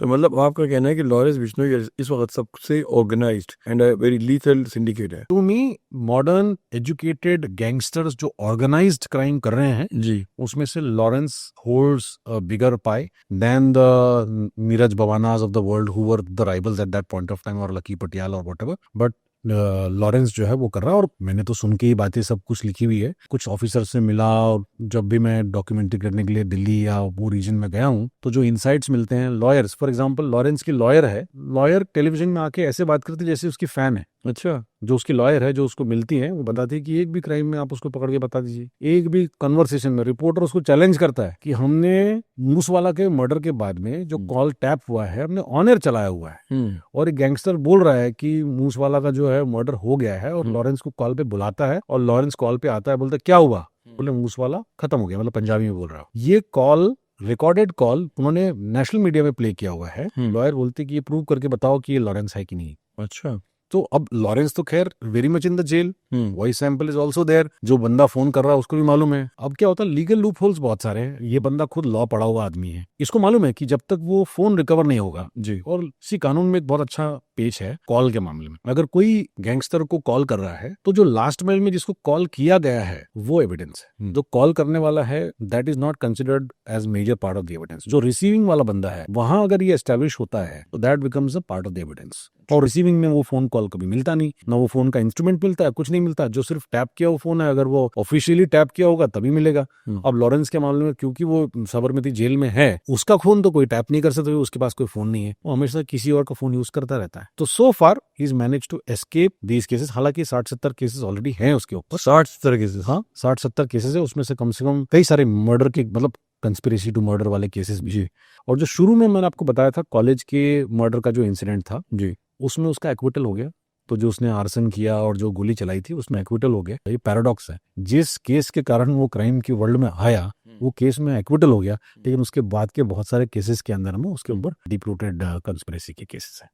तो मतलब आपका कहना है कि लॉरेंस बिश्नोई इस वक्त सबसे organised and very lethal syndicate है। To me modern educated gangsters जो ऑर्गेनाइज्ड क्राइम कर रहे हैं जी, उसमें से Lawrence holds a bigger pie than the Neeraj Bawanas of the world who were the rivals at that point of time, और Lucky Patiala और व्हाटएवर। बट लॉरेंस जो है वो कर रहा है, और मैंने तो सुन के ही बातें सब कुछ लिखी हुई है। कुछ ऑफिसर से मिला, और जब भी मैं डॉक्यूमेंट्री करने के लिए दिल्ली या वो रीजन में गया हूँ तो जो इनसाइट्स मिलते हैं, लॉयर्स फॉर एग्जांपल, लॉरेंस की लॉयर है, लॉयर टेलीविजन में आके ऐसे बात करती है जैसे उसकी फैन है। अच्छा, जो उसकी लॉयर है जो उसको मिलती है वो बताती है कि एक भी क्राइम में आप उसको पकड़ के बता दीजिए, एक भी कन्वर्सेशन में। रिपोर्टर उसको चैलेंज करता है कि हमने मूसवाला के मर्डर के बाद में जो कॉल टैप हुआ है हमने ऑन एयर चलाया हुआ है, और एक गैंगस्टर बोल रहा है कि मूसवाला का जो है मर्डर हो गया है, और लॉरेंस को कॉल पे बुलाता है, और लॉरेंस कॉल पे आता है, बोलता है क्या हुआ, बोले मूसवाला खत्म हो गया, मतलब पंजाबी में बोल रहा है। ये कॉल, रिकॉर्डेड कॉल, उन्होंने नेशनल मीडिया में प्ले किया हुआ है। लॉयर बोलते कि ये प्रूव करके बताओ कि ये लॉरेंस है कि नहीं। अच्छा, तो अब लॉरेंस तो खैर very much in the jail, voice sample is also there, जो बंदा फोन कर रहा है उसको भी मालूम है। अब क्या होता है, लीगल लूप होल्स बहुत सारे हैं। ये बंदा खुद लॉ पढ़ा हुआ आदमी है, इसको मालूम है कि जब तक वो फोन रिकवर नहीं होगा जी, और इसी कानून में एक बहुत अच्छा पेच है कॉल के मामले में, अगर कोई गैंगस्टर को कॉल कर रहा है तो जो लास्ट मेल में जिसको कॉल किया गया है वो एविडेंस है। जो कॉल करने वाला है that is not considered as major part of the evidence. जो रिसीविंग वाला बंदा है वहां अगर ये एस्टेब्लिश होता है तो that becomes a part of the evidence. और रिसीविंग में वो फोन कॉल कभी मिलता नहीं, ना वो फोन का इंस्ट्रूमेंट मिलता है, कुछ नहीं मिलता। जो सिर्फ टैप किया हुआ फोन है, अगर वो ऑफिशियली टैप किया होगा तभी मिलेगा। अब लॉरेंस के मामले में क्योंकि वो साबरमती जेल में है, उसका फोन तो कोई टैप नहीं कर सकता, उसके पास कोई फोन नहीं है, वो हमेशा किसी और का फोन यूज करता रहता है। तो so far he is managed to escape these cases. हालांकि 60-70 केसेस ऑलरेडी हैं उसके ऊपर, 60-70 केसेस। हाँ 60-70 केसेस है, उसमें से कम कई सारे मर्डर के, मतलब कंस्पिरेसी टू मर्डर वाले केसेस भी है। और जो शुरू में मैंने आपको बताया था कॉलेज के मर्डर का जो इंसिडेंट था जी, उसमें उसका एक्विटल हो गया। तो जो उसने आर्सन किया और जो गोली चलाई थी उसमें एक्विटल हो गया। ये पैराडॉक्स है, जिस केस के कारण वो क्राइम की वर्ल्ड में आया वो केस में एक्विटल हो गया, लेकिन उसके बाद के बहुत सारे केसेस के अंदर में उसके ऊपर डीप रूटेड कंस्पिरेसी के केसेस हैं।